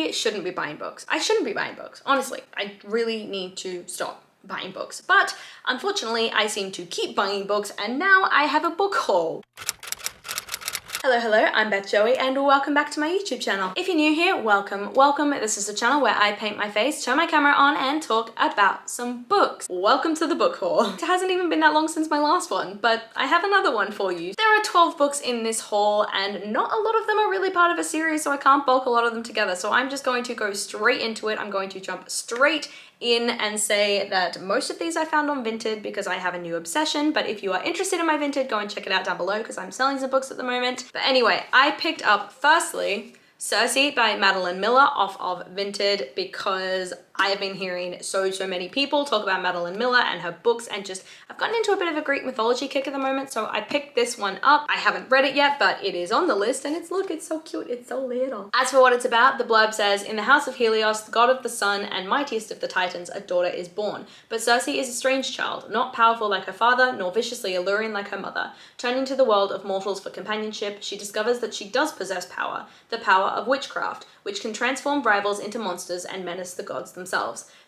I shouldn't be buying books. I shouldn't be buying books, honestly. I really need to stop buying books. But unfortunately, I seem to keep buying books, and now I have a book haul. Hello, I'm Beth Joey and welcome back to my YouTube channel. If you're new here, welcome. This is a channel where I paint my face, turn my camera on and talk about some books. Welcome to the book haul. It hasn't even been that long since my last one, but I have another one for you. There are 12 books in this haul and not a lot of them are really part of a series, so I can't bulk a lot of them together. So I'm just going to go straight into it. I'm going to jump straight in and say that most of these I found on Vinted because I have a new obsession, but if you are interested in my Vinted, go and check it out down below because I'm selling some books at the moment. But anyway, I picked up firstly Circe by Madeline Miller off of Vinted because I have been hearing so many people talk about Madeline Miller and her books, and just I've gotten into a bit of a Greek mythology kick at the moment, so I picked this one up. I haven't read it yet, but it is on the list, and it's so cute, it's so little. As for what it's about, the blurb says, in the house of Helios, the god of the sun and mightiest of the Titans, a daughter is born. But Circe is a strange child, not powerful like her father, nor viciously alluring like her mother. Turning to the world of mortals for companionship, she discovers that she does possess power, the power of witchcraft, which can transform rivals into monsters and menace the gods themselves.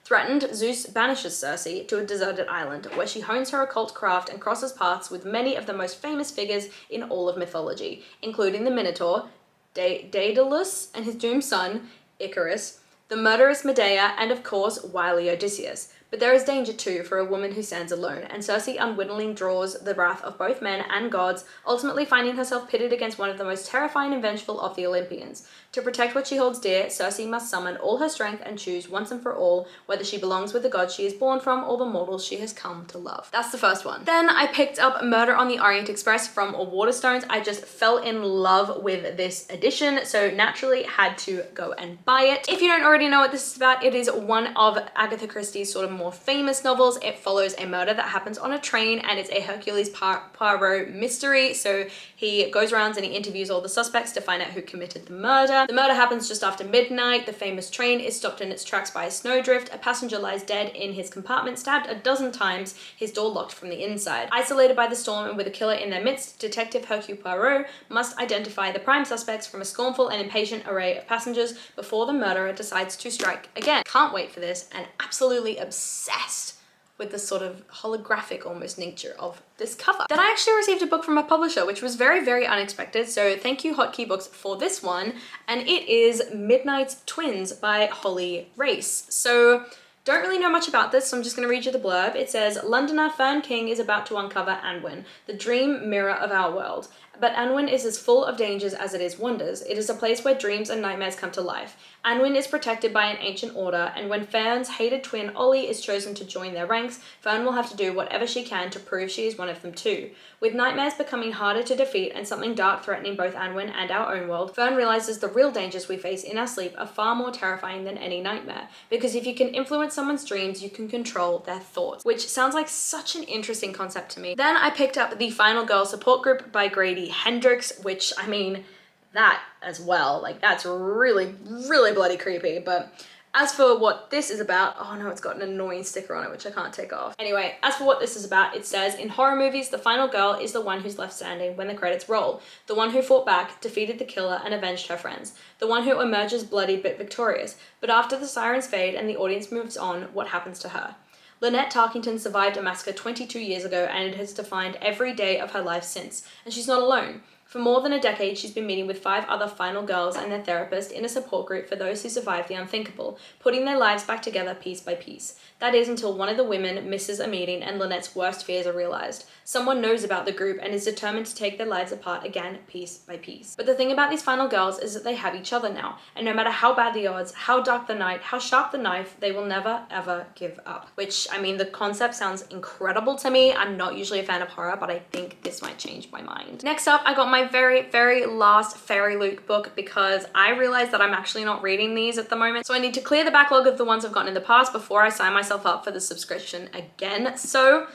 Threatened, Zeus banishes Circe to a deserted island, where she hones her occult craft and crosses paths with many of the most famous figures in all of mythology, including the Minotaur, Daedalus and his doomed son, Icarus, the murderous Medea, and of course, wily Odysseus. But there is danger too for a woman who stands alone, and Circe unwittingly draws the wrath of both men and gods, ultimately finding herself pitted against one of the most terrifying and vengeful of the Olympians. To protect what she holds dear, Circe must summon all her strength and choose once and for all whether she belongs with the gods she is born from or the mortals she has come to love. That's the first one. Then I picked up Murder on the Orient Express from Waterstones. I just fell in love with this edition, so naturally had to go and buy it. If you don't already know what this is about, it is one of Agatha Christie's sort of more famous novels. It follows a murder that happens on a train, and it's a Hercule Poirot mystery. So he goes around and he interviews all the suspects to find out who committed the murder. The murder happens just after midnight. The famous train is stopped in its tracks by a snowdrift. A passenger lies dead in his compartment, stabbed a dozen times, his door locked from the inside. Isolated by the storm and with a killer in their midst, Detective Hercule Poirot must identify the prime suspects from a scornful and impatient array of passengers before the murderer decides to strike again. Can't wait for this, and absolutely obsessed with the sort of holographic almost nature of this cover. Then I actually received a book from a publisher, which was very unexpected, so thank you Hotkey Books for this one, and it is Midnight's Twins by Holly Race. So don't really know much about this, so I'm just going to read you the blurb. It says, Londoner Fern King is about to uncover Anwen, the dream mirror of our world. But Anwen is as full of dangers as it is wonders. It is a place where dreams and nightmares come to life. Anwen is protected by an ancient order, and when Fern's hated twin Ollie is chosen to join their ranks, Fern will have to do whatever she can to prove she is one of them too. With nightmares becoming harder to defeat and something dark threatening both Anwen and our own world, Fern realizes the real dangers we face in our sleep are far more terrifying than any nightmare. Because if you can influence someone's dreams, you can control their thoughts. Which sounds like such an interesting concept to me. Then I picked up The Final Girl Support Group by Grady Hendrix, which, I mean, that as well, like that's really bloody creepy. But as for what this is about, oh no, it's got an annoying sticker on it which I can't take off. Anyway, as for what this is about, it says, in horror movies, the final girl is the one who's left standing when the credits roll, the one who fought back, defeated the killer, and avenged her friends, the one who emerges bloodied but victorious. But after the sirens fade and the audience moves on, what happens to her? Lynette Tarkington survived a massacre 22 years ago, and it has defined every day of her life since, and she's not alone. For more than a decade, she's been meeting with 5 other final girls and their therapist in a support group for those who survived the unthinkable, putting their lives back together piece by piece. That is until one of the women misses a meeting and Lynette's worst fears are realized. Someone knows about the group and is determined to take their lives apart again, piece by piece. But the thing about these final girls is that they have each other now, and no matter how bad the odds, how dark the night, how sharp the knife, they will never ever give up. Which, I mean, the concept sounds incredible to me. I'm not usually a fan of horror, but I think this might change my mind. Next up, I got my very last Fairy Luke book because I realized that I'm actually not reading these at the moment. So I need to clear the backlog of the ones I've gotten in the past before I sign myself up for the subscription again. So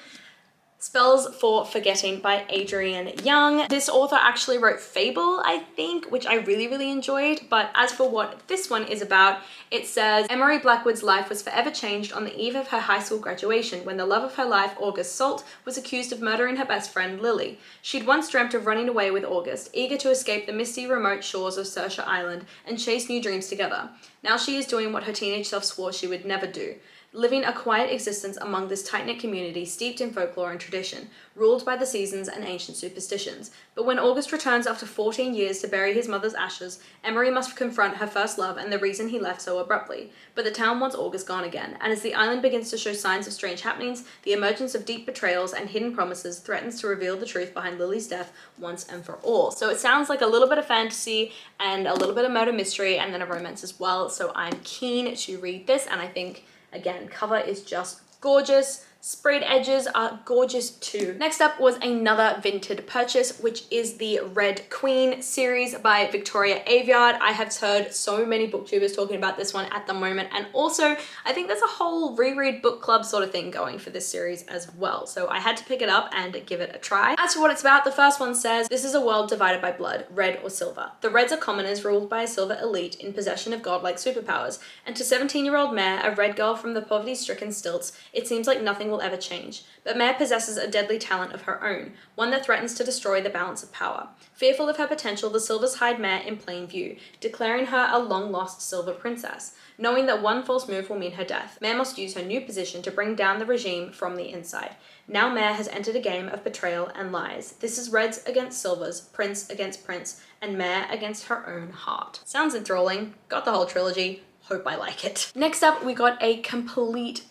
Spells for Forgetting by Adrian Young. This author actually wrote Fable, I think, which I really, really enjoyed. But as for what this one is about, it says, Emery Blackwood's life was forever changed on the eve of her high school graduation when the love of her life, August Salt, was accused of murdering her best friend, Lily. She'd once dreamt of running away with August, eager to escape the misty, remote shores of Saoirse Island and chase new dreams together. Now she is doing what her teenage self swore she would never do. Living a quiet existence among this tight-knit community steeped in folklore and tradition, ruled by the seasons and ancient superstitions. But when August returns after 14 years to bury his mother's ashes, Emery must confront her first love and the reason he left so abruptly. But the town wants August gone again, and as the island begins to show signs of strange happenings, the emergence of deep betrayals and hidden promises threatens to reveal the truth behind Lily's death once and for all. So it sounds like a little bit of fantasy and a little bit of murder mystery and then a romance as well. So I'm keen to read this, and I think, again, cover is just gorgeous. Sprayed edges are gorgeous too. Next up was another Vinted purchase, which is the Red Queen series by Victoria Aveyard. I have heard so many booktubers talking about this one at the moment, and also I think there's a whole reread book club sort of thing going for this series as well. So I had to pick it up and give it a try. As for what it's about, the first one says, this is a world divided by blood, red or silver. The Reds are commoners ruled by a silver elite in possession of godlike superpowers, and to 17-year-old Mare, a red girl from the poverty-stricken stilts, it seems like nothing will ever change. But Mare possesses a deadly talent of her own, one that threatens to destroy the balance of power. Fearful of her potential, the Silvers hide Mare in plain view, declaring her a long-lost silver princess. Knowing that one false move will mean her death, Mare must use her new position to bring down the regime from the inside. Now Mare has entered a game of betrayal and lies. This is Reds against Silvers, Prince against Prince, and Mare against her own heart. Sounds enthralling. Got the whole trilogy. Hope I like it. Next up, we got a complete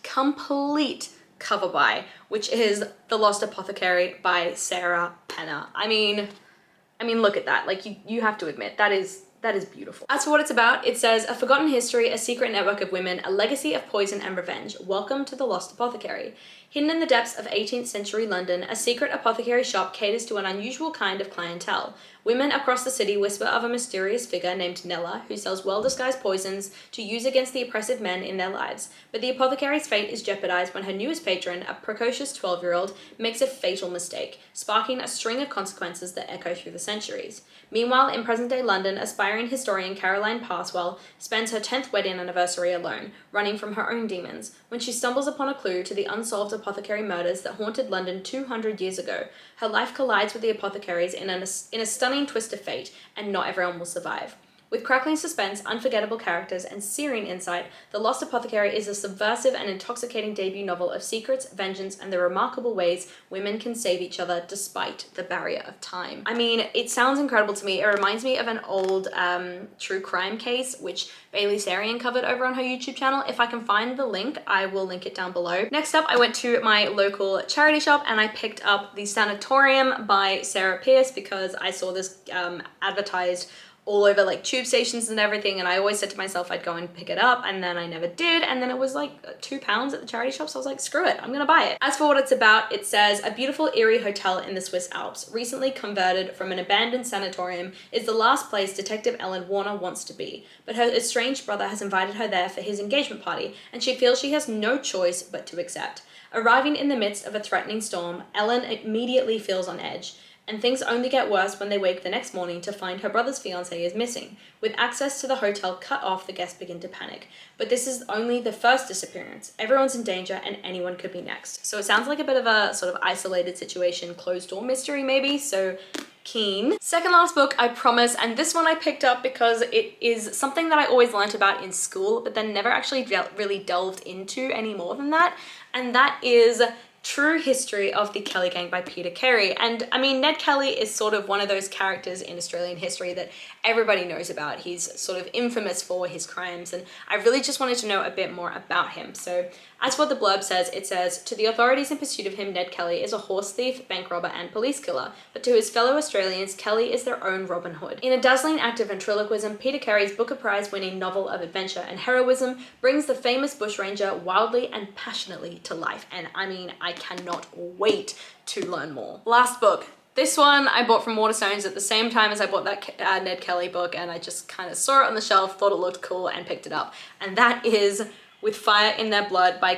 cover buy, which is The Lost Apothecary by Sarah Penner. I mean, look at that. Like, you have to admit, that is beautiful. As for what it's about, it says, a forgotten history, a secret network of women, a legacy of poison and revenge. Welcome to the Lost Apothecary. Hidden in the depths of 18th century London, a secret apothecary shop caters to an unusual kind of clientele. Women across the city whisper of a mysterious figure named Nella, who sells well-disguised poisons to use against the oppressive men in their lives. But the apothecary's fate is jeopardized when her newest patron, a precocious 12-year-old, makes a fatal mistake, sparking a string of consequences that echo through the centuries. Meanwhile, in present-day London, aspiring historian Caroline Parswell spends her 10th wedding anniversary alone, running from her own demons, when she stumbles upon a clue to the unsolved apothecary murders that haunted London 200 years ago. Her life collides with the apothecary's in a stunning twist of fate, and not everyone will survive. With crackling suspense, unforgettable characters, and searing insight, The Lost Apothecary is a subversive and intoxicating debut novel of secrets, vengeance, and the remarkable ways women can save each other despite the barrier of time. I mean, it sounds incredible to me. It reminds me of an old true crime case, which Bailey Sarian covered over on her YouTube channel. If I can find the link, I will link it down below. Next up, I went to my local charity shop and I picked up The Sanatorium by Sarah Pearce because I saw this advertised all over like tube stations and everything, and I always said to myself I'd go and pick it up, and then I never did, and then it was like £2 at the charity shop, so I was like, screw it, I'm gonna buy it. As for what it's about, it says, a beautiful eerie hotel in the Swiss Alps, recently converted from an abandoned sanatorium, is the last place Detective Ellen Warner wants to be, but her estranged brother has invited her there for his engagement party, and she feels she has no choice but to accept. Arriving in the midst of a threatening storm, Ellen immediately feels on edge, and things only get worse when they wake the next morning to find her brother's fiancé is missing. With access to the hotel cut off, the guests begin to panic. But this is only the first disappearance. Everyone's in danger and anyone could be next. So it sounds like a bit of a sort of isolated situation, closed door mystery maybe, so keen. Second last book, I promise, and this one I picked up because it is something that I always learnt about in school, but then never actually really delved into any more than that, and that is True History of the Kelly Gang by Peter Carey. And I mean, Ned Kelly is sort of one of those characters in Australian history that everybody knows about. He's sort of infamous for his crimes, and I really just wanted to know a bit more about him. So as what the blurb says, it says, to the authorities in pursuit of him, Ned Kelly is a horse thief, bank robber, and police killer. But to his fellow Australians, Kelly is their own Robin Hood. In a dazzling act of ventriloquism, Peter Carey's Booker Prize-winning novel of adventure and heroism brings the famous bushranger wildly and passionately to life. And I mean, I cannot wait to learn more. Last book. This one I bought from Waterstones at the same time as I bought that Ned Kelly book, and I just kind of saw it on the shelf, thought it looked cool, and picked it up. And that is with Fire in Their Blood by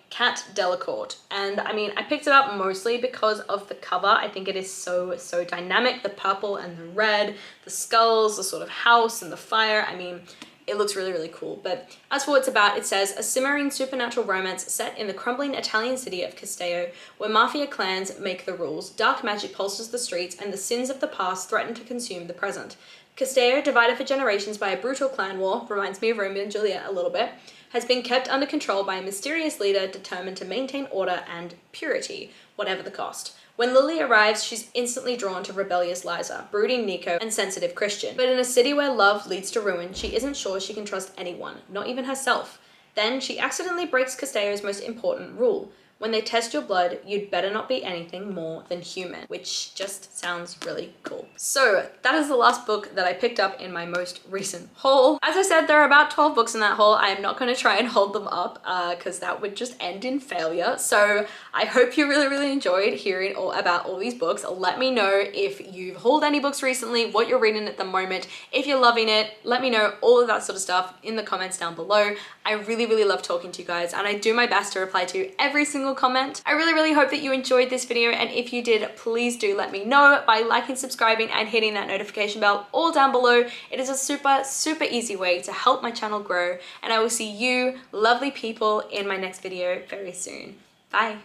Kat Delacourt. And I mean, I picked it up mostly because of the cover. I think it is so dynamic. The purple and the red, the skulls, the sort of house and the fire. I mean, it looks really cool. But as for what it's about, it says, a simmering supernatural romance set in the crumbling Italian city of Castello, where mafia clans make the rules, dark magic pulses the streets, and the sins of the past threaten to consume the present. Castello, divided for generations by a brutal clan war, reminds me of Romeo and Juliet a little bit, has been kept under control by a mysterious leader determined to maintain order and purity, whatever the cost. When Lily arrives, she's instantly drawn to rebellious Liza, brooding Nico, and sensitive Christian. But in a city where love leads to ruin, she isn't sure she can trust anyone, not even herself. Then she accidentally breaks Castello's most important rule. When they test your blood, you'd better not be anything more than human, which just sounds really cool. So that is the last book that I picked up in my most recent haul. As I said, there are about 12 books in that haul. I am not going to try and hold them up because that would just end in failure. So I hope you really enjoyed hearing about all these books. Let me know if you've hauled any books recently, what you're reading at the moment. If you're loving it, let me know all of that sort of stuff in the comments down below. I really love talking to you guys, and I do my best to reply to every single comment. I really hope that you enjoyed this video, and if you did, please do let me know by liking, subscribing, and hitting that notification bell all down below. It is a super easy way to help my channel grow, and I will see you lovely people in my next video very soon. Bye.